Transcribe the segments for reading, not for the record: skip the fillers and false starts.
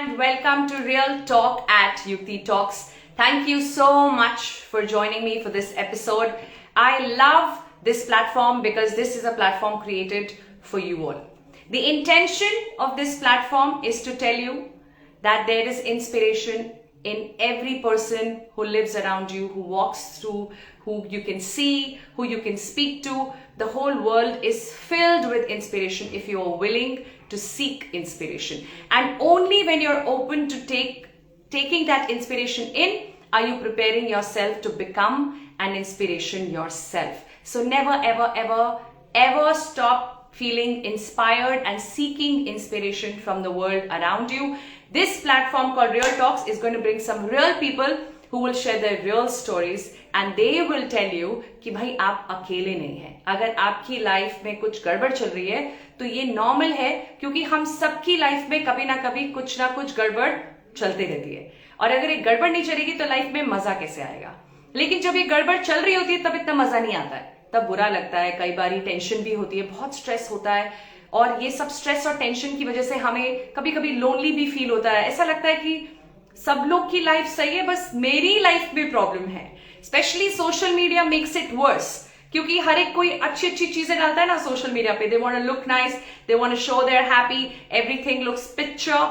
and welcome to Real Talk at Yukti Talks. Thank you so much for joining me for this episode. I love this platform because this is a platform created for you all. The intention of this platform is to tell you that there is inspiration in every person who lives around you, who walks through, who you can see, who you can speak to. The whole world is filled with inspiration if you are willing to seek inspiration. And only when you're open to taking that inspiration in, are you preparing yourself to become an inspiration yourself. So never, ever, ever, ever stop feeling inspired and seeking inspiration from the world around you. This platform called Real Talks is going to bring some real people who will share their real stories and they will tell you कि भाई आप अकेले नहीं हैं. अगर आपकी life में कुछ गड़बड़ चल रही है तो ये नॉर्मल है, क्योंकि हम सबकी लाइफ में कभी ना कुछ गड़बड़ चलते रहती है. और अगर ये गड़बड़ नहीं चलेगी तो लाइफ में मजा कैसे आएगा. लेकिन जब ये गड़बड़ चल रही होती है तब इतना मजा नहीं आता है, तब बुरा लगता है, कई बार टेंशन भी होती है, बहुत स्ट्रेस होता है. और ये सब स्ट्रेस और टेंशन की वजह से हमें कभी कभी लोनली भी फील होता है. ऐसा लगता है कि सब लोग की लाइफ सही है, बस मेरी लाइफ में प्रॉब्लम है. Specially social media makes it worse, क्योंकि हर एक कोई अच्छी अच्छी चीजें डालता है ना सोशल मीडिया पे. They want to look nice, they want to show their happy, everything looks picture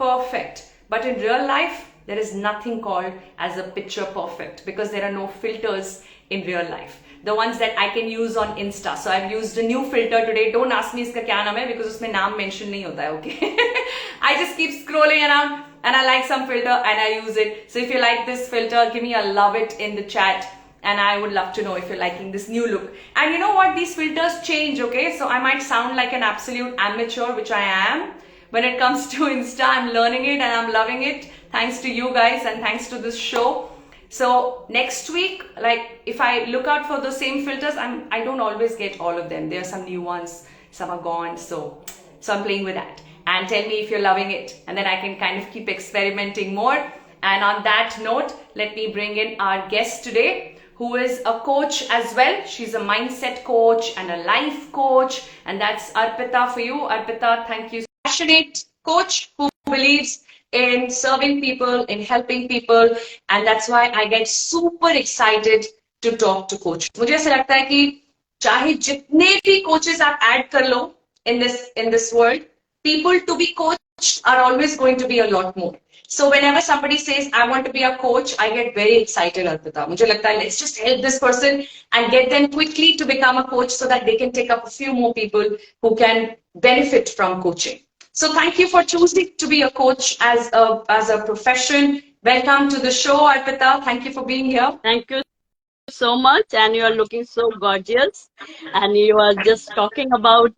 perfect. But in real life there is nothing called as a picture perfect, because there are no filters in real life. The ones that I can use on Insta. So I've used a new filter today. Don't ask me iska kya naam hai, because usme naam mention nahi hota hai, okay? I just keep scrolling around and I like some filter and I use it. So if you like this filter, give me a love it in the chat. And I would love to know if you're liking this new look. And you know what? These filters change, okay? So I might sound like an absolute amateur, which I am. When it comes to Insta, I'm learning it and I'm loving it. Thanks to you guys and thanks to this show. So next week, like if I look out for the same filters, I don't always get all of them. There are some new ones, some are gone. So I'm playing with that. And tell me if you're loving it. And then I can kind of keep experimenting more. And on that note, let me bring in our guest today, who is a coach as well. She's a mindset coach and a life coach. And that's Arpita for you. Arpita, thank you. Passionate coach who believes in serving people, in helping people, and that's why I get super excited to talk to coach. मुझे ऐसा लगता है कि चाहे जितने भी coaches आप add कर लो in this world, people to be coached are always going to be a lot more. So whenever somebody says I want to be a coach, I get very excited, Arpita. मुझे लगता है let's just help this person and get them quickly to become a coach so that they can take up a few more people who can benefit from coaching. So thank you for choosing to be a coach as a profession. Welcome to the show, Arpita. Thank you for being here. Thank you so much, and you are looking so gorgeous. And you are just talking about,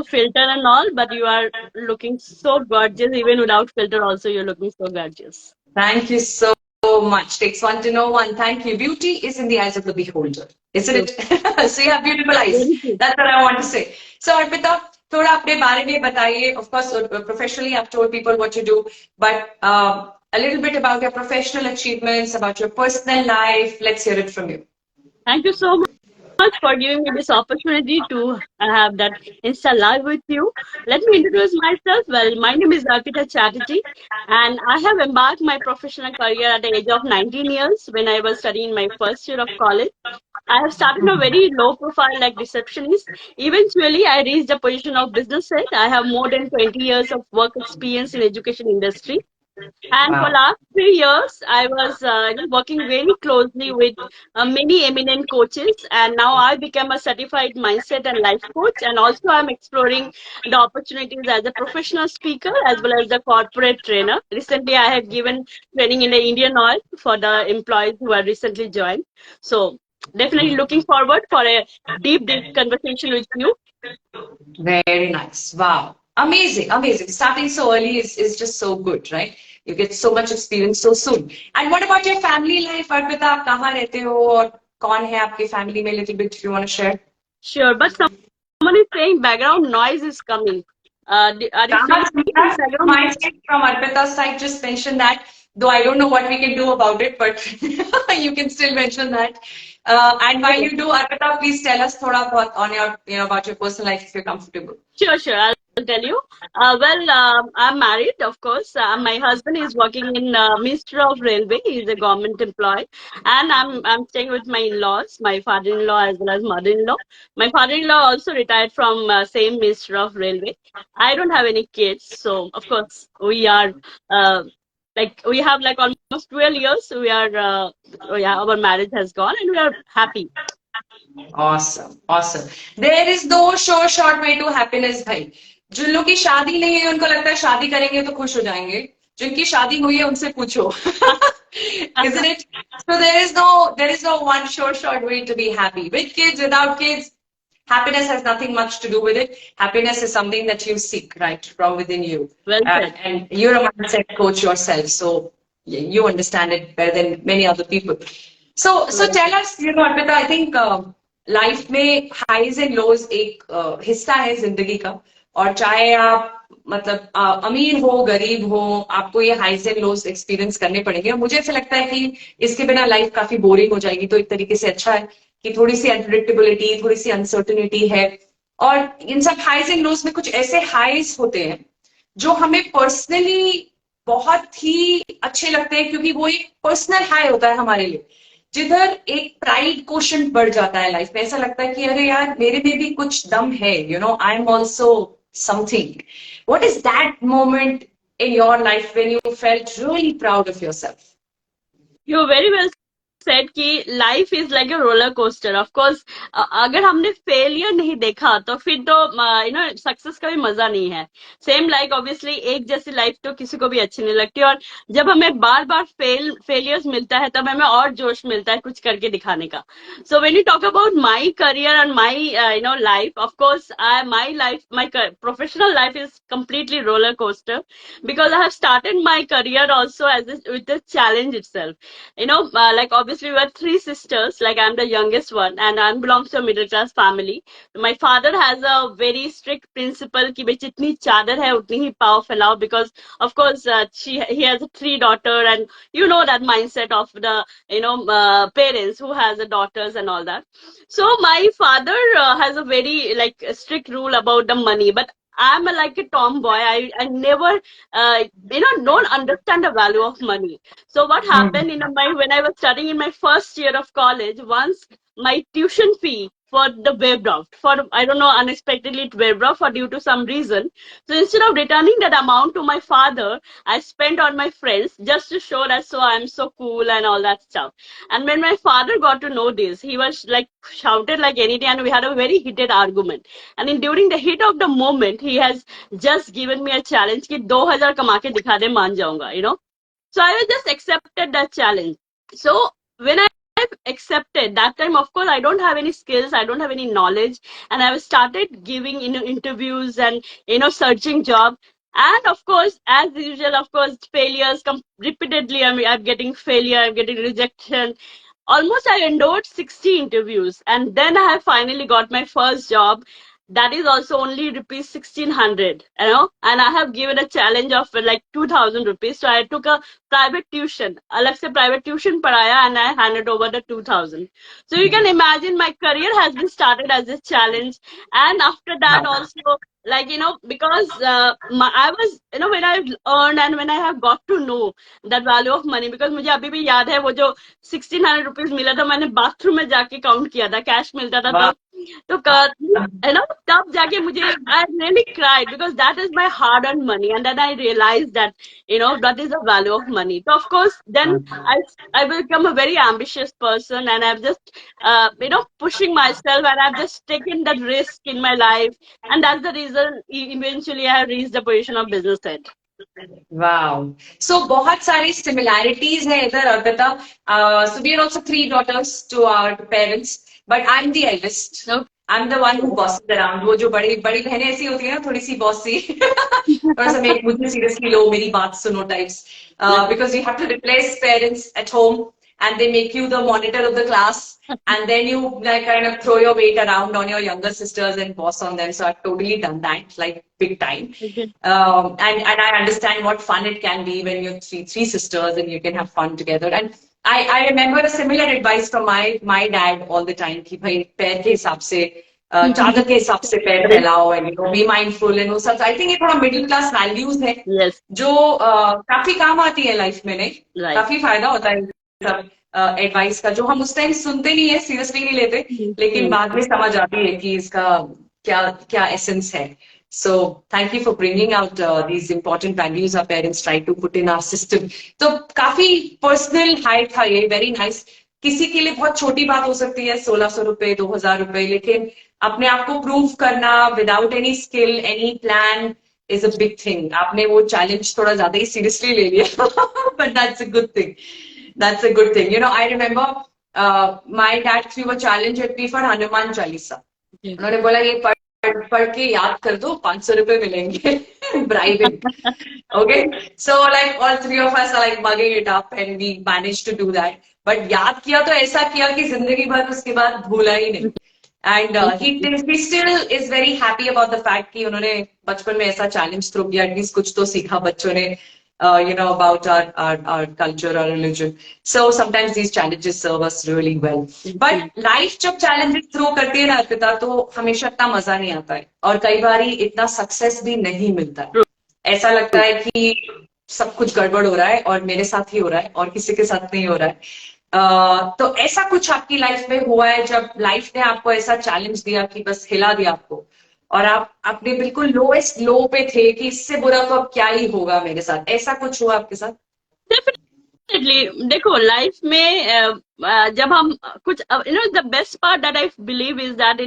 filter and all, but you are looking so gorgeous. Even without filter also, you're looking so gorgeous. Thank you so much. Takes one to know one. Thank you. Beauty is in the eyes of the beholder, isn't it? So you have beautiful eyes. That's what I want to say. So Arpita, थोड़ा अपने बारे में बताइए. Of course, professionally, I've told people what you do, but a little bit about your professional achievements, about your personal life. Let's hear it from you. Thank you so much for giving me this opportunity to have that Insta Live with you. Let me introduce myself. Well, my name is Arpita Chatterjee, and I have embarked my professional career at the age of 19 years when I was studying my first year of college. I have started a very low profile like receptionist. Eventually, I reached the position of business head. I have more than 20 years of work experience in education industry. And for last 3 years, I was working very closely with many eminent coaches. And now I became a certified mindset and life coach. And also I'm exploring the opportunities as a professional speaker as well as the corporate trainer. Recently, I have given training in the Indian Oil for the employees who have recently joined. So definitely looking forward for a deep conversation with you. Very nice. Wow. Amazing. Amazing. Starting so early is just so good, right? You get so much experience so soon. And what about your family life, Arpita? आप कहाँ रहते हो और कौन है आपके family में? Little bit if you want to share. Sure, but someone is saying background noise is coming. Are you saying mindset from Arpita's side just mentioned that, though I don't know what we can do about it, but you can still mention that. And while you do, Arpita, please tell us thoda bahut on your, about your personal life if you're comfortable. Sure. tell you. I'm married, of course. My husband is working in Ministry of Railway. He's a government employee, and I'm staying with my in-laws, my father-in-law as well as mother-in-law. My father-in-law also retired from same Ministry of Railway. I don't have any kids, so of course we are uh, like we have like almost 12 years. We are yeah, our marriage has gone, and we are happy. Awesome, awesome. There is no sure short way to happiness भाई. जिन लोग की शादी नहीं है उनको लगता है शादी करेंगे तो खुश हो जाएंगे. जिनकी शादी हुई है उनसे पूछो. Isn't it? So there is no one sure short way to be happy. With kids, without kids, happiness has nothing much to do with it. Happiness is something that you seek right from within you. Well said. And you're a mindset coach yourself, so you understand it better than many other people. So tell us, Arpita, I think life में highs and lows एक हिस्सा है जिंदगी का. और चाहे आप मतलब अमीर हो गरीब हो, आपको ये हाइज एंड लोज एक्सपीरियंस करने पड़ेंगे. और मुझे ऐसा लगता है कि इसके बिना लाइफ काफी बोरिंग हो जाएगी. तो एक तरीके से अच्छा है कि थोड़ी सी अनप्रिडिक्टेबिलिटी, थोड़ी सी अनसर्टेनिटी है. और इन सब हाइज एंड लोज में कुछ ऐसे हाइज होते हैं जो हमें पर्सनली बहुत ही अच्छे लगते हैं, क्योंकि वो एक पर्सनल हाई होता है हमारे लिए, जिधर एक प्राइड क्वेश्चन बढ़ जाता है लाइफ में. ऐसा लगता है कि अरे यार मेरे में भी कुछ दम है, I am also something. What is that moment in your life when you felt really proud of yourself? You very well said कि life is like a roller coaster. Of course अगर हमने फेलियर नहीं देखा तो फिर तो success का भी मजा नहीं है. सेम लाइक ऑब्वियसली एक जैसी लाइफ तो किसी को भी अच्छी नहीं लगती. और जब हमें बार बार फेलियर्स मिलता है तब हमें और जोश मिलता है कुछ करके दिखाने का. So when you talk about my career and my life, of course my professional life is completely roller coaster because I have started my career also with a challenge itself. Like obviously we are three sisters, like I'm the youngest one and I belongs to a middle class family. My father has a very strict principle कि भाई जितनी चादर है उतनी ही पाव फैलाओ, because of course he has a three daughter, and you know that mindset of the parents who has the daughters and all that. So my father has a very like strict rule about the money, but I'm like a tomboy. I never, don't understand the value of money. So what happened when I was studying in my first year of college, once my tuition fee for the waived off, for I don't know, unexpectedly it waived off for due to some reason. So instead of returning that amount to my father, I spent on my friends just to show that so I'm so cool and all that stuff. And when my father got to know this, he was like shouted like anything, and we had a very heated argument. And during the heat of the moment, he has just given me a challenge कि 2000 कमा के दिखा दे मान जाऊंगा. So I was just accepted that challenge. So when I accepted that time, of course I don't have any skills, I don't have any knowledge, and I started giving interviews and searching job. And of course, as usual, of course, failures come repeatedly. I'm getting failure, I'm getting rejection. Almost I endured 60 interviews, and then I have finally got my first job. That is also only rupees 1600, and I have given a challenge of like 2000 rupees. So I took a private tuition, अलग से private tuition पढ़ाया, and I handed over the 2000. So you can imagine my career has been started as a challenge, and after that also, like because I was when I earned and when I have got to know that value of money, because मुझे अभी भी याद है वो जो 1600 rupees मिला था, मैंने बाथरूम में जाके काउंट किया था, कैश मिलता था तब. तो तब जाके मुझे I really cried because that is my hard earned money, and then I realized that that is the value of money. So of course then I become a very ambitious person, and I'm just pushing myself, and I've just taken that risk in my life, and that's the reason eventually I have reached the position of business head. Wow. So बहुत सारी similarities है इधर Arpita. So we are also three daughters to our parents, but I'm the eldest. Okay. I'm the one who bosses around. वो जो बड़ी बड़ी बहनें ऐसी होती है ना, थोड़ी सी बॉसी. थोड़ा सा मुझे seriously लो, मेरी बात सुनो types. Because you have to replace parents at home, and they make you the monitor of the class, and then you like kind of throw your weight around on your younger sisters and boss on them. So I've totally done that, like big time. Okay. And I understand what fun it can be when you're three sisters and you can have fun together. And I remember a similar advice from my dad all the time कि भाई पैर के हिसाब से चादर के हिसाब से पैर फैलाओ एंड बी माइंडफुल एंड वो सब। आई थिंक ये थोड़ा मिडिल क्लास वैल्यूज है Yes, जो काफी काम आती है लाइफ में, नहीं? right. काफी फायदा होता है सब एडवाइस का, जो हम उस टाइम सुनते नहीं है, सीरियसली नहीं लेते, लेकिन बाद में समझ आती है कि इसका क्या क्या एसेंस है। So thank you for bringing out these important values our parents try to put in our system. तो काफी पर्सनल हाइट था ये, वेरी नाइस। किसी के लिए बहुत छोटी बात हो सकती है 1600 रुपए 2000 रुपए, लेकिन अपने आप को प्रूव करना without any skill any plan is a big thing. आपने वो चैलेंज थोड़ा ज्यादा ही सीरियसली ले लिया but that's a good thing, that's a good thing. I remember my dad through a challenge at me for Hanuman Chalisa. उन्होंने बोला ये पढ़ के याद कर दो, 500 रुपए मिलेंगे bribing. Okay, so like all three of us are like mugging it up and we managed to do that. But याद किया तो ऐसा किया कि जिंदगी भर उसके बाद भूला ही नहीं। And he still is very happy about the fact कि उन्होंने बचपन में ऐसा चैलेंज थ्रो किया, एटलीस्ट कुछ तो सीखा बच्चों ने about our culture, our religion. So sometimes these challenges serve us really well. But life जब challenges throw करती है ना अर्पिता, तो हमेशा इतना मजा नहीं आता है और कई बार इतना सक्सेस भी नहीं मिलता है। ऐसा लगता है कि सब कुछ गड़बड़ हो रहा है और मेरे साथ ही हो रहा है और किसी के साथ नहीं हो रहा है। तो ऐसा कुछ आपकी लाइफ में हुआ है जब लाइफ ने आपको ऐसा चैलेंज दिया कि बस हिला दिया आपको और आप अपने बिल्कुल लोएस्ट लो पे थे कि इससे बुरा तो अब क्या ही होगा मेरे साथ? ऐसा कुछ हुआ आपके साथ? डेफिनेटली देखो लाइफ में जब हम कुछ the best part that I believe is that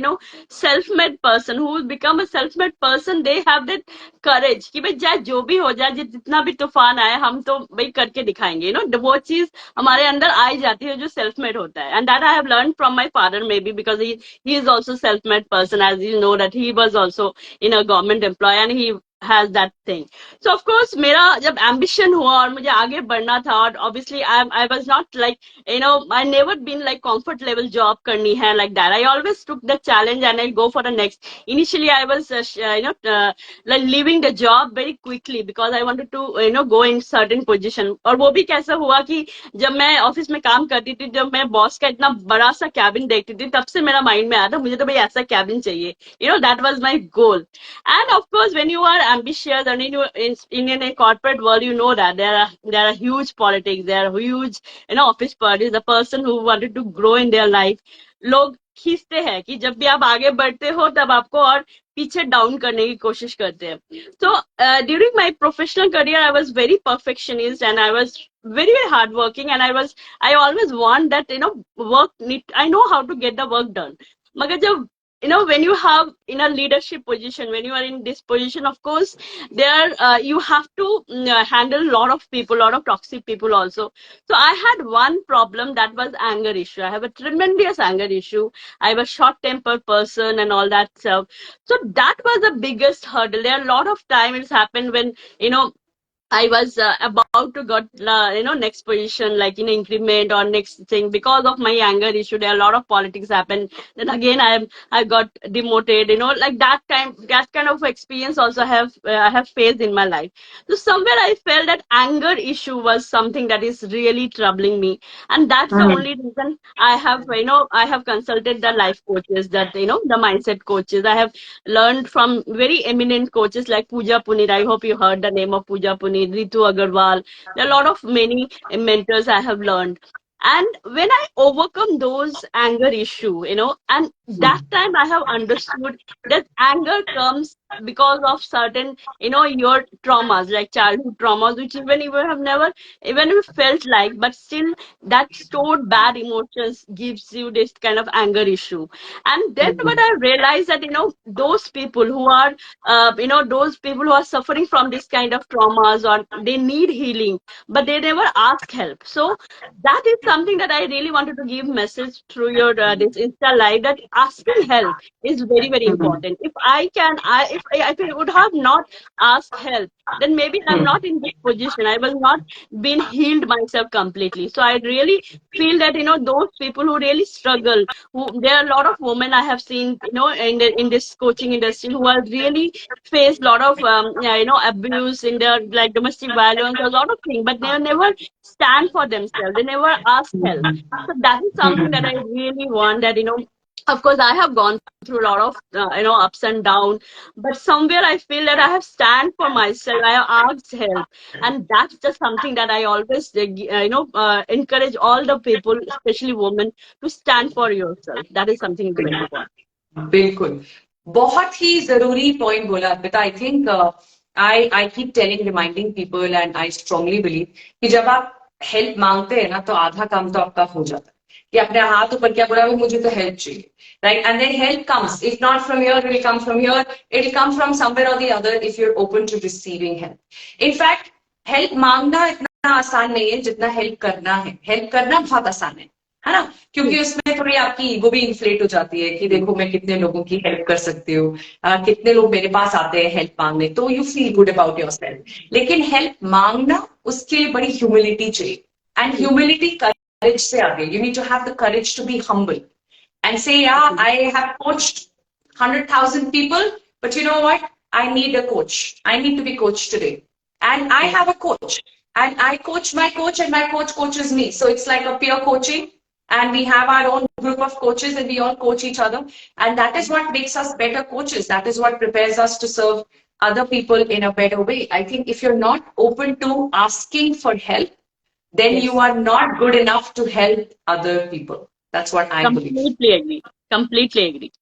self made person who become a self made person they have that courage कि भाई चाहे जो भी हो जाए, जितना भी तूफान आए हम तो भाई करके दिखाएंगे। वो चीज हमारे अंदर आई जाती है जो सेल्फ मेड होता है। And that I have learn from my father may be because he is also self made person, as you know that he was also in a government employ and he has that thing. So of course मेरा जब ambition हुआ और मुझे आगे बढ़ना था, और obviously I was not like I never been like comfort level job करनी है like that. I always took the challenge and I go for the next. Initially I was like leaving the job very quickly because I wanted to go in certain position. और वो भी कैसा हुआ कि जब मैं ऑफिस में काम करती थी, जब मैं बॉस का इतना बड़ा सा कैबिन देखती थी, तब से मेरा माइंड में आया था मुझे तो भाई ऐसा कैबिन चाहिए। that was my goal. And of course when you are ambitious and in a corporate world, that there are huge politics, there are huge office parties. The person who wanted to grow in their life, लोग खींचते हैं कि जब भी आप आगे बढ़ते हो तब आपको और पीछे डाउन करने की कोशिश करते हैं। So during my professional career I was very perfectionist and I was very very hard working, and I always want that I know how to get the work done. मगर जब when you have in a leadership position, when you are in this position, of course there you have to handle a lot of people, a lot of toxic people also. So I had one problem, that was anger issue. I have a tremendous anger issue. I was short tempered person and all that stuff. So that was the biggest hurdle. There are a lot of times it's happened when I was about to got next position, like in increment or next thing. Because of my anger issue, there are a lot of politics happen. Then again I got demoted. Like that kind of experience also I have faced in my life. So somewhere I felt that anger issue was something that is really troubling me, and that's the only reason I have consulted the life coaches, that the mindset coaches. I have learned from very eminent coaches like Pooja Punit. I hope you heard the name of Pooja Punit, Ritu Agarwal. There are a lot of many mentors I have learned. And when I overcome those anger issue, and that time I have understood that anger comes because of certain, your traumas, like childhood traumas, which even you have never even you felt like, but still that stored bad emotions gives you this kind of anger issue. And then what I realized that, those people who are, those people who are suffering from this kind of traumas, or they need healing, but they never ask help. So that is something that I really wanted to give message through your this Insta live, that asking help is very very important. If I would have not asked help, then maybe I'm not in this position. I was not been healed myself completely. So I really feel that those people who really struggle, there are a lot of women I have seen in this coaching industry who are really faced a lot of abuse in their like domestic violence, a lot of things, but they never stand for themselves, they never ask help. So that is something that I really want, that Of course, I have gone through a lot of ups and downs, but somewhere I feel that I have stand for myself. I have asked help, and that's just something that I always encourage all the people, especially women, to stand for yourself. That is something very important. बिल्कुल, बहुत ही जरूरी point बोला Arpita. I think I keep telling reminding people and I strongly believe कि जब आप help मांगते हैं ना तो आधा काम तो आपका हो जाता है कि अपने हाथ ऊपर क्या बोला मुझे तो हेल्प चाहिए, right? And then help comes. If not from here, it will come from here. It will come from somewhere or the other if you're open to receiving help. In fact, help मांगना इतना आसान नहीं है जितना help करना है. Help करना बहुत आसान है ना? क्योंकि उसमें थोड़ी आपकी ईगो भी इन्फ्लेट हो जाती है कि देखो मैं कितने लोगों की हेल्प कर सकती हूँ, कितने लोग मेरे पास आते हैं हेल्प मांगने, तो you feel good about yourself. लेकिन हेल्प मांगना उसके लिए बड़ी ह्यूमिलिटी चाहिए, एंड ह्यूमिलिटी करेज से आगे. You need to have the courage to be humble and say, yeah, I have coached 100,000 people, but you know what? I need a coach. I need to be coached today. And I have a coach. And I coach my coach and my coach coaches me. So it's like a peer coaching. And we have our own group of coaches and we all coach each other. And that is what makes us better coaches. That is what prepares us to serve other people in a better way. I think if you're not open to asking for help, then you are not good enough to help other people. That's what I believe. Completely agree. Completely agree.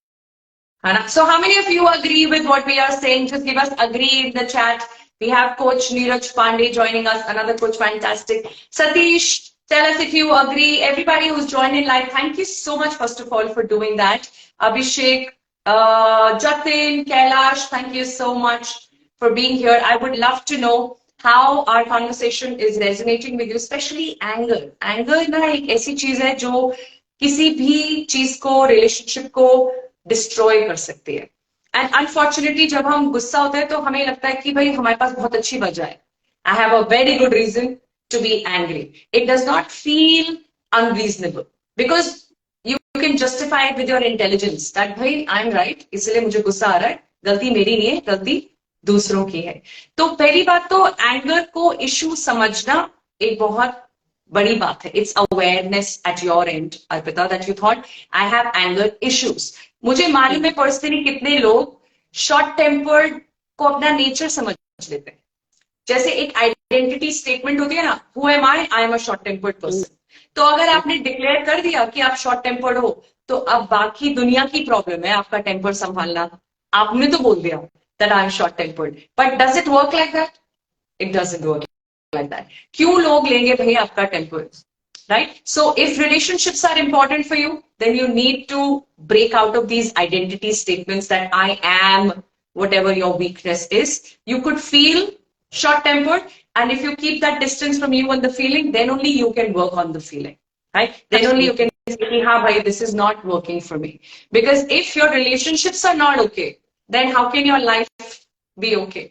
So how many of you agree with what we are saying? Just give us agree in the chat. We have Coach Neeraj Pandey joining us. Another coach, fantastic. Satish, tell us if you agree. Everybody who's joined in live, thank you so much, first of all, for doing that. Abhishek, Jatin, Kailash, thank you so much for being here. I would love to know how our conversation is resonating with you, especially anger. Anger ना एक ऐसी चीज है जो किसी भी चीज को, रिलेशनशिप को डिस्ट्रॉय कर सकती है. एंड अनफॉर्चुनेटली जब हम गुस्सा होते हैं तो हमें लगता है कि भाई हमारे पास बहुत अच्छी वजह है. I have a very good reason to be angry. It does not feel unreasonable because you can justify with your intelligence that भाई आई एम राइट, इसलिए मुझे गुस्सा आ रहा है, गलती मेरी नहीं है, गलती दूसरों की है. तो पहली बात तो एंगर को इशू समझना एक बहुत बड़ी बात है. It's awareness at your and Arpita that you thought I have anger issues. मुझे मालूम है पर्सनली कितने लोग शॉर्ट टेम्पर्ड को अपना नेचर समझ लेते हैं. जैसे एक आइडेंटिटी स्टेटमेंट होती है ना, who am I am a short tempered person. तो अगर आपने डिक्लेयर कर दिया कि आप शॉर्ट टेम्पर्ड हो तो अब बाकी दुनिया की प्रॉब्लम है आपका टेम्पर संभालना. आपने तो बोल दिया that I am short tempered, but does it work like that? It doesn't work like that. क्यों लोग लेंगे भाई आपका temper, right? So if relationships are important for you, then you need to break out of these identity statements that I am whatever your weakness is. You could feel short tempered, and if you keep that distance from you and the feeling, then only you can work on the feeling, right? Then only you can say, ha bhai, this is not working for me. Because if your relationships are not okay, then how can your life be okay?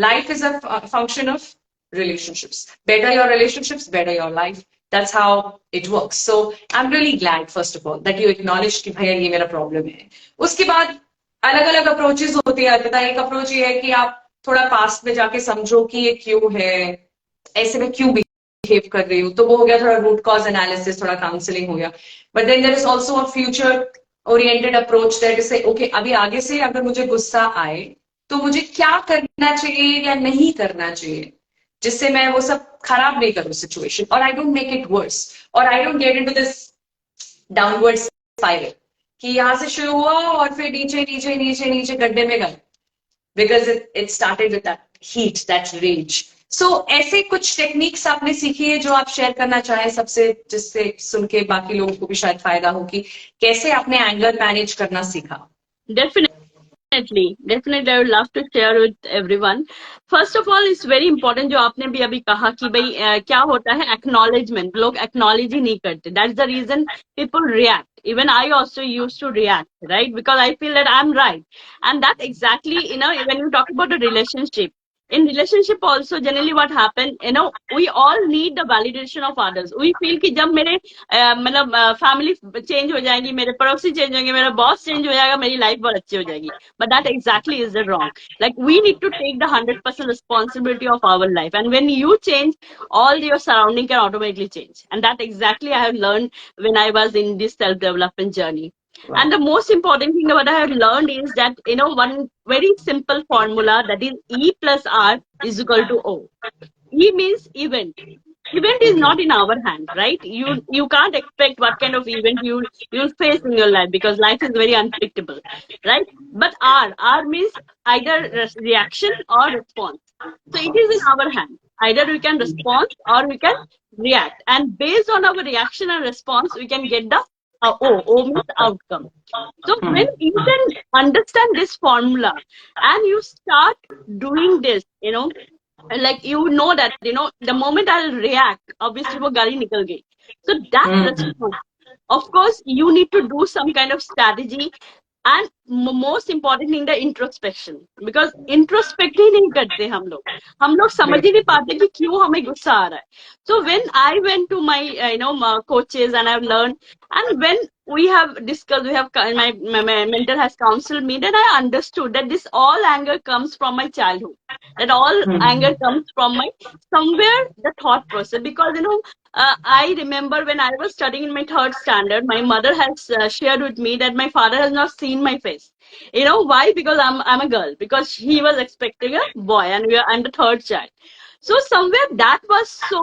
Life is a function of relationships. Better your relationships, better your life. That's how it works. So I'm really glad, first of all, that you acknowledged कि भैया ये मेरा problem है. उसके बाद अलग अलग approaches होती है. एक अप्रोच ये है कि आप थोड़ा पास्ट में जाके समझो कि ये क्यों है, ऐसे में क्यों बिहेव कर रही हूँ. तो वो हो गया थोड़ा रूट कॉज एनालिसिस, थोड़ा काउंसलिंग हो गया. But then there is also a future oriented approach that is say okay अभी आगे से अगर मुझे गुस्सा आए तो मुझे क्या करना चाहिए या नहीं करना चाहिए जिससे मैं वो सब खराब नहीं करूं सिचुएशन, और I don't make it worse, और I don't get into this downward spiral कि यहां से शुरू हुआ और फिर नीचे नीचे नीचे नीचे गड्ढे में गए, because it started with that heat, that rage. So ऐसे कुछ टेक्निक्स आपने सीखी है जो आप शेयर करना चाहें सबसे, जिससे सुन के बाकी लोगों को भी शायद फायदा हो कि कैसे आपने एंगर मैनेज करना सीखा? Definitely, I would love to share with everyone. First of all, it's very important जो आपने भी अभी कहा कि भाई क्या होता है acknowledgement. लोग acknowledge ही नहीं करते. That's the reason people react. Even I also used to react, right? Because I feel that I'm right. And that exactly, when you talk about a relationship, in relationship also generally what happen, we all need the validation of others. We feel कि जब मेरे मतलब family change हो जाएगी, मेरे पड़ोसी change होंगे, मेरा बॉस चेंज हो जाएगा, मेरी लाइफ बहुत अच्छी हो जाएगी. But that exactly is the wrong. Like we need to take the 100% responsibility of our life, and when you change, all your surrounding can automatically change. And that exactly I have learned when I was in this self-development journey. And the most important thing what I have learned is that, one very simple formula, that is E plus R is equal to O. E means event. Event is not in our hand, right? You can't expect what kind of event you'll face in your life, because life is very unpredictable, right? But R means either reaction or response. So it is in our hand. Either we can respond or we can react, and based on our reaction and response, we can get the O means outcome. So when you can understand this formula and you start doing this, like that the moment I'll react, obviously वो गाड़ी निकल गई. So that response, of course you need to do some kind of strategy, and most important thing, the introspection, because introspect ही नहीं करते हम लोग समझ ही नहीं पाते कि क्यों हमें गुस्सा आ रहा है. So when I went to my coaches, and I've learned, and when we have discussed, my mentor has counseled me, then I understood that this all anger comes from my childhood, that all anger comes from my somewhere the thought process. Because I remember when I was studying in my third standard, my mother has shared with me that my father has not seen my face. Why? Because I'm a girl, because he was expecting a boy, and I'm the third child. So somewhere that was so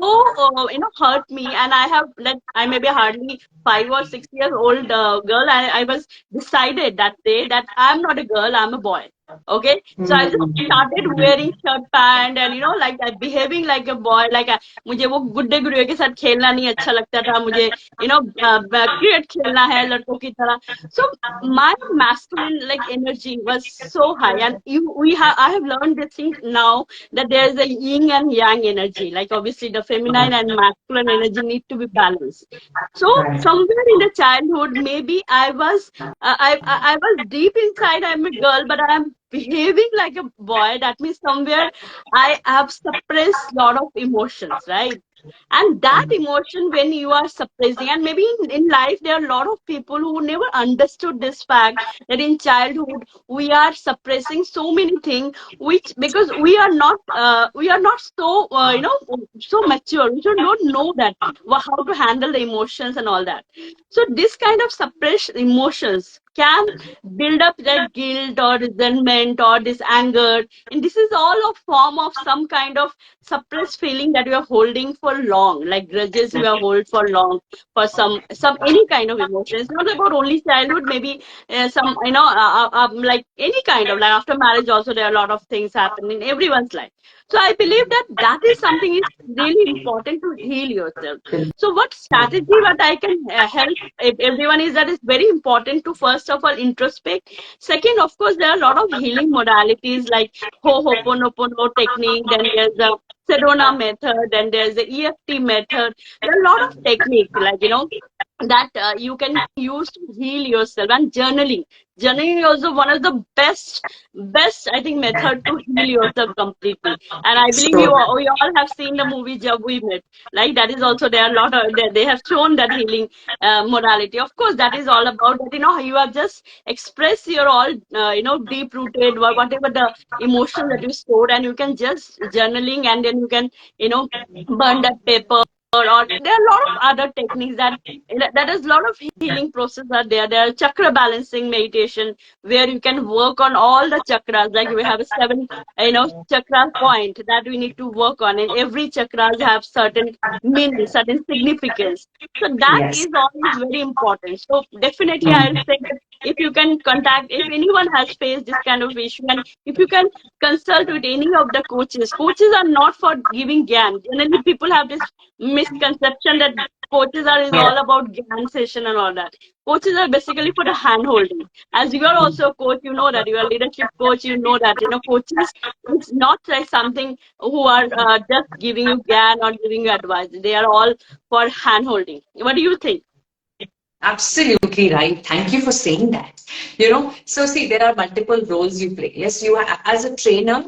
hurt me, and I may be hardly 5 or 6 years old girl. I was decided that day that I'm not a girl, I'm a boy. Okay, so I just started wearing shirt pant, and like that, behaving like a boy. Like मुझे वो गुड्डे गुड़ियों के साथ खेलना नहीं अच्छा लगता था. मुझे क्रिकेट खेलना है लड़कों की तरह. So my masculine like energy was so high, and I have learned this thing now, that there is a yin and yang energy. Like obviously the feminine and masculine energy need to be balanced. So somewhere in the childhood, maybe I was I was deep inside I'm a girl, but I'm behaving like a boy. That means somewhere I have suppressed lot of emotions, right? And that emotion, when you are suppressing, and maybe in life there are a lot of people who never understood this fact, that in childhood we are suppressing so many things, which because we are not so so mature, we don't know that how to handle the emotions and all that. So this kind of suppressed emotions can build up that guilt or resentment or this anger, and this is all a form of some kind of suppressed feeling that you are holding for long, like grudges you are hold for long, for some any kind of emotion. It's not about only childhood, maybe some like any kind of, like after marriage also there are a lot of things happen in everyone's life. So I believe that is something is really important to heal yourself. So what strategy what I can help everyone is that it's very important to first of all introspect. Second, of course, there are a lot of healing modalities like Ho'oponopono technique, then there's the Sedona method, then there's the EFT method. There are a lot of techniques like that you can use to heal yourself. And journaling is also one of the best I think method to heal yourself completely. And I believe we all have seen the movie Jab We Met, like that is also there are a lot of they have shown that healing modality. Of course, that is all about that you are just express your all deep rooted whatever the emotion that you stored, and you can just journaling, and then you can burn that paper. Or there are a lot of other techniques that is a lot of healing process are there. There are chakra balancing meditation where you can work on all the chakras. Like we have a 7 chakra point that we need to work on, and every chakras have certain meaning, certain significance. So that is always very important. So definitely I'll say that if you can contact, if anyone has faced this kind of issue, and if you can consult with any of the coaches. Coaches are not for giving gyan. Generally people have this misconception that coaches is all about gyan session and all that. Coaches are basically for the hand holding. As you are also a coach, you know that you are a leadership coach, you know that coaches, it's not like something who are just giving you gyan or giving you advice. They are all for hand holding. What do you think? Absolutely right. Thank you for saying that. So see, there are multiple roles you play. Yes, you are, as a trainer,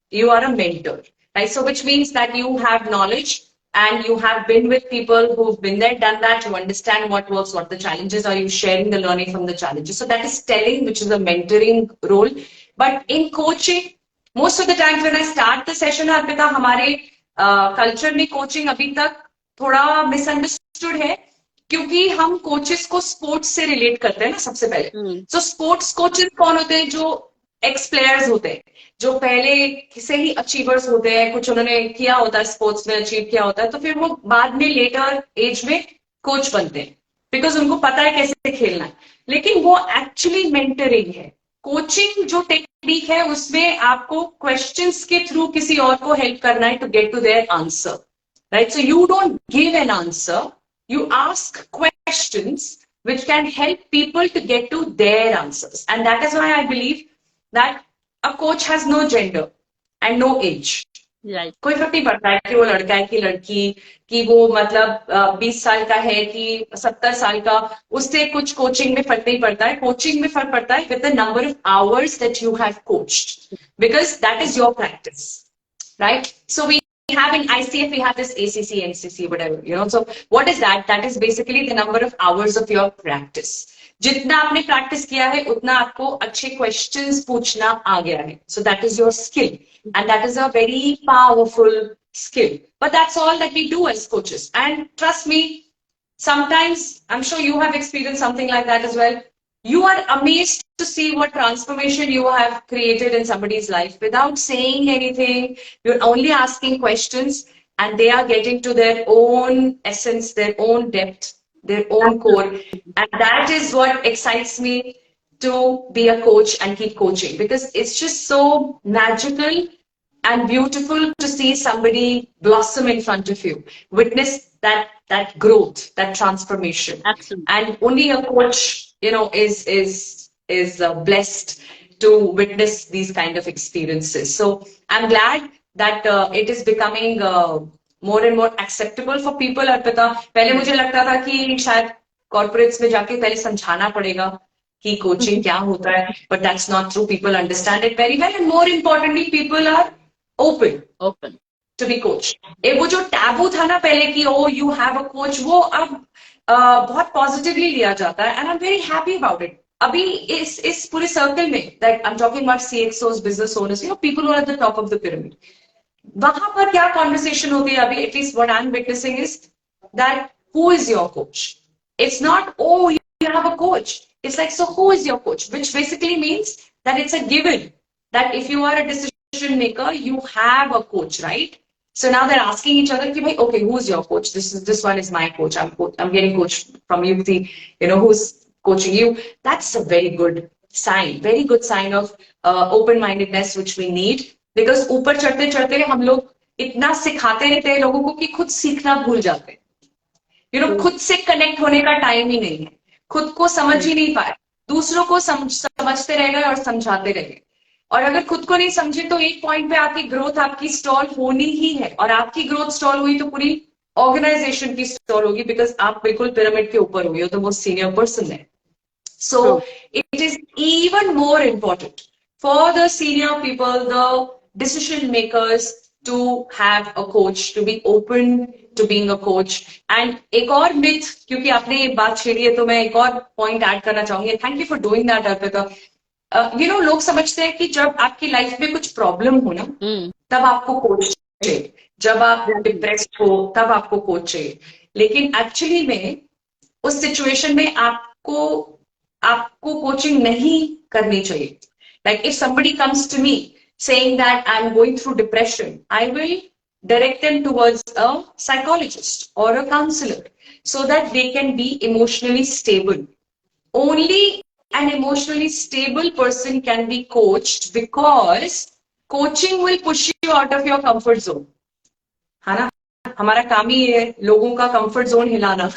you are a mentor, right? So which means that you have knowledge and you have been with people who've been there, done that, you understand what works, what the challenges are, you sharing the learning from the challenges. So that is telling, which is a mentoring role. But in coaching, most of the times when I start the session, Arpita, हमारे culture में coaching अभी तक थोड़ा misunderstood है क्योंकि हम coaches को sports से रिलेट करते हैं ना सबसे पहले। तो स्पोर्ट्स कोचेस कौन होते हैं? जो एक्स प्लेयर्स होते हैं, जो पहले से ही अचीवर्स होते हैं, कुछ उन्होंने किया होता है स्पोर्ट्स में, अचीव किया होता है, तो फिर वो बाद में लेटर एज में कोच बनते हैं बिकॉज उनको पता है कैसे खेलना है। लेकिन वो एक्चुअली मेंटरिंग है। कोचिंग जो टेक्निक है उसमें आपको क्वेश्चंस के थ्रू किसी और को हेल्प करना है to get to their answer, right? So you don't give an answer, you ask questions which can help people to get to their answers. And that is why I believe that a coach has no gender and no age. Right. कोई फर्क नहीं पड़ता है कि वो लड़का है कि लड़की, कि वो मतलब 20 साल का है कि 70 साल का, उससे कुछ कोचिंग में फर्क नहीं पड़ता है। कोचिंग में फर्क पड़ता है with the number of hours that you have coached, because that is your practice, right? So we have in ICF, we have this ACC, NCC, whatever, you know. So what is that? That is basically the number of hours of your practice. जितना आपने practice किया है उतना आपको अच्छे questions पूछना आ गया है. So that is your skill, and that is a very powerful skill. But that's all that we do as coaches. And trust me, sometimes I'm sure you have experienced something like that as well. You are amazed to see what transformation you have created in somebody's life without saying anything. You're only asking questions, and they are getting to their own essence, their own depth, their own core. And that is what excites me to be a coach and keep coaching, because it's just so magical and beautiful to see somebody blossom in front of you, witness that growth, that transformation. Absolutely. And only a coach, you know, is blessed to witness these kind of experiences. So I'm glad that it is becoming more and more acceptable for people. Arpita, पहले मुझे लगता था कि शायद corporates में जाके पहले समझाना पड़ेगा कि coaching क्या होता है, but that's not true. People understand it very well, and more importantly, people are open to be coached. एक वो जो टैबू था ना पहले कि oh you have a coach, वो अब बहुत पॉजिटिवली लिया जाता है, and I'm very happy about it. अभी इस पूरे सर्कल में, that I'm talking about CXOs, business owners, you know, people who are at the top of the pyramid. वहां पर क्या कॉन्वर्सेशन होती है अभी, at least what I'm witnessing is that who is your coach? It's not oh you have a coach. It's like, so who is your coach? Which basically means that it's a given that if you are a decision maker, you have a coach, right? So now they're asking each other, okay, who's your coach? This one is my coach. I'm getting coached from Yukti, you know, who's coaching you. That's a very good sign of open-mindedness, which we need. Because ऊपर चढ़ते चढ़ते हम लोग इतना सिखाते रहते हैं लोगों को कि खुद सीखना भूल जाते हैं. You know, खुद से कनेक्ट होने का टाइम ही नहीं है, खुद को समझ ही नहीं पाए, दूसरों को समझते रह गए और समझाते रह गए. और अगर खुद को नहीं समझे तो एक पॉइंट पे आपकी ग्रोथ आपकी स्टॉल होनी ही है, और आपकी ग्रोथ स्टॉल हुई तो पूरी ऑर्गेनाइजेशन की स्टॉल होगी, बिकॉज आप बिल्कुल पिरामिड के ऊपर हुई हो, तो वो सीनियर पर्सन है. So it is even more important for the senior people, the decision makers, to have a coach, to be open to being a coach. And एक और myth, क्योंकि आपने ये बात छेड़ी है तो मैं एक और point add करना चाहूंगी. Thank you for doing that, Arpita. You know, लोग समझते हैं कि जब आपकी लाइफ में कुछ प्रॉब्लम हो ना, तब आपको कोच चाहिए, जब आप डिप्रेस्ड हो तब आपको कोच चाहिए. लेकिन एक्चुअली में उस सिचुएशन में आपको कोचिंग नहीं करनी चाहिए. Like if somebody comes to me saying that I'm going through depression, I will direct them towards a psychologist or a counselor so that they can be emotionally stable. Only an emotionally stable person can be coached, because coaching will push you out of your comfort zone. है ना? हमारा काम ही है लोगों का comfort zone हिलाना.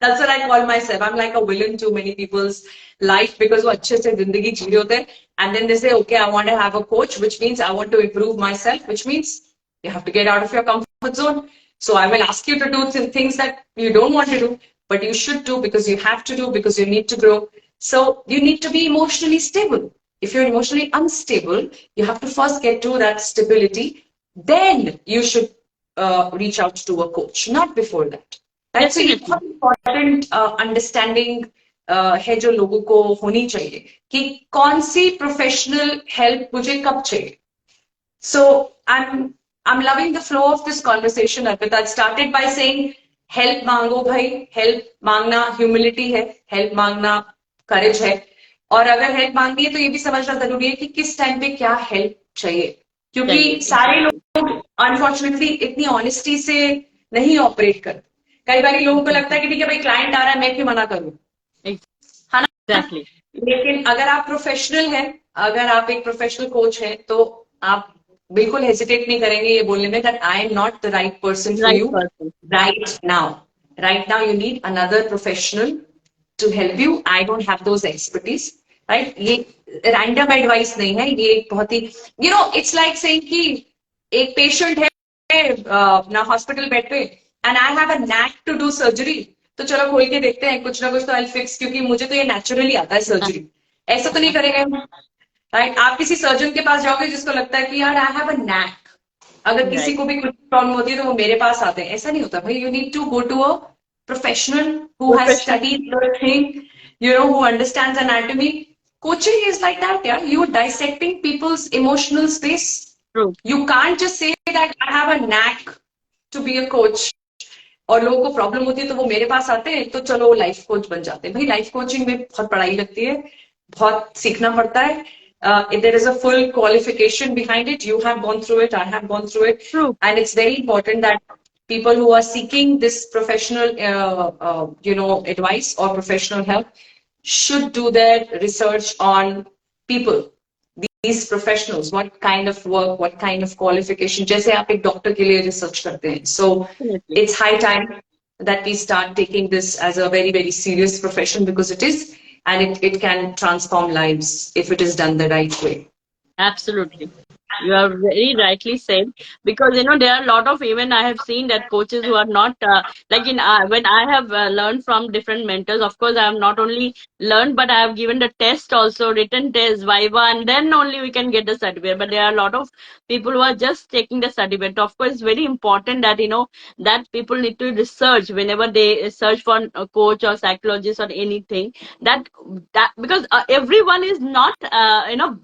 That's what I call myself. I'm like a villain to many people's life, because वो अच्छे से जिंदगी जी रहे होते हैं, and then they say, okay, I want to have a coach, which means I want to improve myself, which means you have to get out of your comfort zone. So I will ask you to do things that you don't want to do, but you should do because you have to do, because you need to grow. So you need to be emotionally stable. If you're emotionally unstable, you have to first get to that stability. Then you should reach out to a coach, not before that. That's an important understanding है जो लोगों को होनी चाहिए कि कौन सी professional help मुझे कब चाहिए. So I'm loving the flow of this conversation, Arpita. It started by saying help मांगो भाई, हेल्प मांगना ह्यूमिलिटी है, हेल्प मांगना करेज है। और अगर हेल्प मांगनी है तो ये भी समझना जरूरी है कि किस टाइम पे क्या हेल्प चाहिए, क्योंकि चाहिए सारे एग्जैक्टली। लोग अनफॉर्चुनेटली इतनी ऑनेस्टी से नहीं ऑपरेट करते। कई बार लोगों को लगता है एग्जैक्टली। कि ठीक है भाई, क्लाइंट आ रहा है, मैं क्यों मना करूं, है ना। एग्जैक्टली। लेकिन अगर आप प्रोफेशनल हैं, अगर आप एक प्रोफेशनल कोच हैं, तो आप बिल्कुल हेजिटेट नहीं करेंगे ये बोलने में that I am not the right person for right you person. right now. Right now, you need another professional to help you. I don't have those expertise, right? ये random advice नहीं है, ये एक बहुत ही, it's like saying कि एक patient है अपना हॉस्पिटल बेड पे, and I have a knack to do surgery, तो चलो खोल के देखते हैं, कुछ ना कुछ तो आई फिक्स, क्योंकि मुझे तो ये नेचुरली आता है सर्जरी। ऐसा तो नहीं करेंगे, राइट? आप किसी सर्जन के पास जाओगे जिसको लगता है कि यार आई हैव अ नैक, अगर किसी राइट। को भी कुछ प्रॉब्लम होती है तो वो मेरे पास आते हैं, ऐसा नहीं होता भाई। You need to go to a professional who has professional. Studied the thing, who understands anatomy. Coaching is like that, yeah. You are dissecting people's emotional space. True. You can't just say that I have a knack to be a coach. और लोगों को problem होती है तो वो मेरे पास आते हैं, तो चलो लाइफ कोच बन जाते हैं। भाई लाइफ कोचिंग में बहुत पढ़ाई लगती है, बहुत सीखना पड़ता है। There is a full qualification behind it. You have gone through it, I have gone through it, true. and it's very important that people who are seeking this professional, advice or professional help should do their research on people, these professionals, what kind of work, what kind of qualification. जैसे आप एक doctor के लिए research करते हैं, so definitely. it's high time that we start taking this as a very, very serious profession, because it is, and it can transform lives if it is done the right way. Absolutely. You are very rightly said, because there are a lot of, even I have seen that coaches who are not like in when I have learned from different mentors. Of course, I have not only learned, but I have given the test also, written test, viva, and then only we can get the certificate. But there are a lot of people who are just taking the certificate. Of course, it's very important that that people need to research whenever they search for a coach or psychologist or anything. That because everyone is not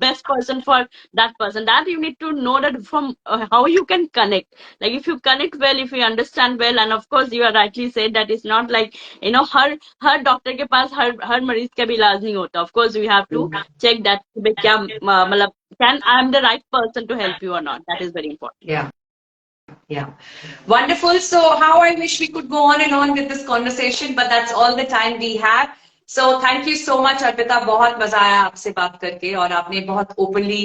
best person for that person, that you need to know that from how you can connect. Like if you connect well, if you understand well, and of course you are rightly said that it's not like her doctor के पास हर मरीज का भी इलाज नहीं होता. Of course we have to check that क्या मतलब can I am the right person to help you or not. That is very important. Yeah. Yeah. Wonderful. So how I wish we could go on and on with this conversation, but that's all the time we have. So thank you so much, Arpita. बहुत मजा आया आपसे बात करके, और आपने बहुत openly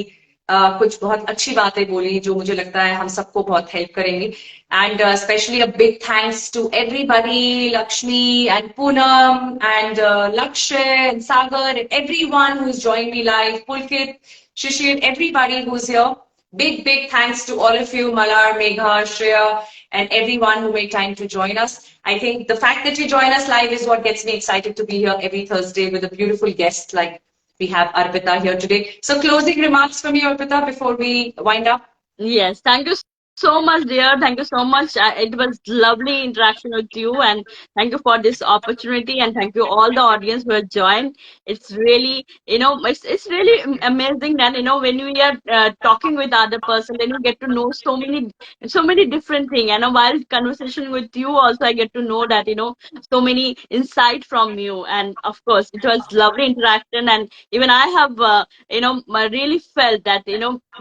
कुछ बहुत अच्छी बातें बोली जो मुझे लगता है हम सबको बहुत हेल्प करेंगी. And especially a big thanks to everybody, Lakshmi and Poonam and Lakshay and Sagar and everyone who's joined me live, Pulkit, Shishir, everybody who's here. Big, big thanks to all of you, Malar, Megha, Shreya, and everyone who made time to join us. I think the fact that you join us live is what gets me excited to be here every Thursday with a beautiful guest like we have Arpita here today. So closing remarks from you, Arpita, before we wind up. Yes, thank you so much, dear. Thank you so much. It was lovely interaction with you, and thank you for this opportunity, and thank you all the audience who have joined. It's really, it's really amazing that when we are talking with other person, then you get to know so many different things. And while conversation with you, also I get to know that so many insight from you. And of course, it was lovely interaction, and even I have I really felt that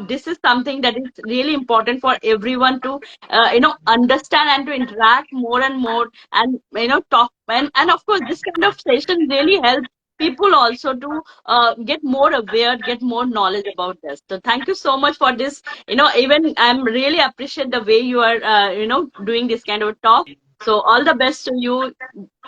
this is something that is really important for everyone to understand and to interact more and more, and talk, and of course this kind of session really helps people also to get more aware, get more knowledge about this. So thank you so much for this. Even I'm really appreciate the way you are doing this kind of talk. So all the best to you.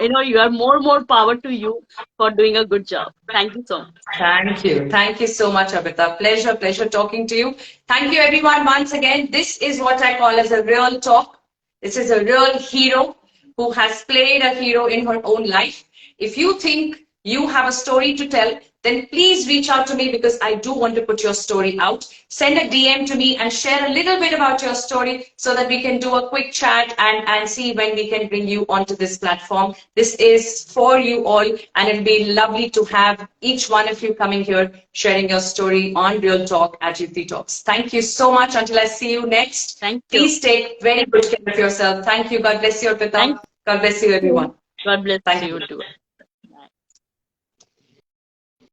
You are more power to you for doing a good job. Thank you so much. Thank you. Thank you so much, Abita. Pleasure talking to you. Thank you, everyone, once again. This is what I call as a real talk. This is a real hero who has played a hero in her own life. If you think you have a story to tell, then please reach out to me, because I do want to put your story out. Send a DM to me and share a little bit about your story so that we can do a quick chat and see when we can bring you onto this platform. This is for you all, and it'll be lovely to have each one of you coming here, sharing your story on Real Talk at Yukti Talks. Thank you so much. Until I see you next, Thank you. please take very good care of yourself. Thank you. God bless you, Arpita. Thank God bless you, everyone. God bless Thank you you. too.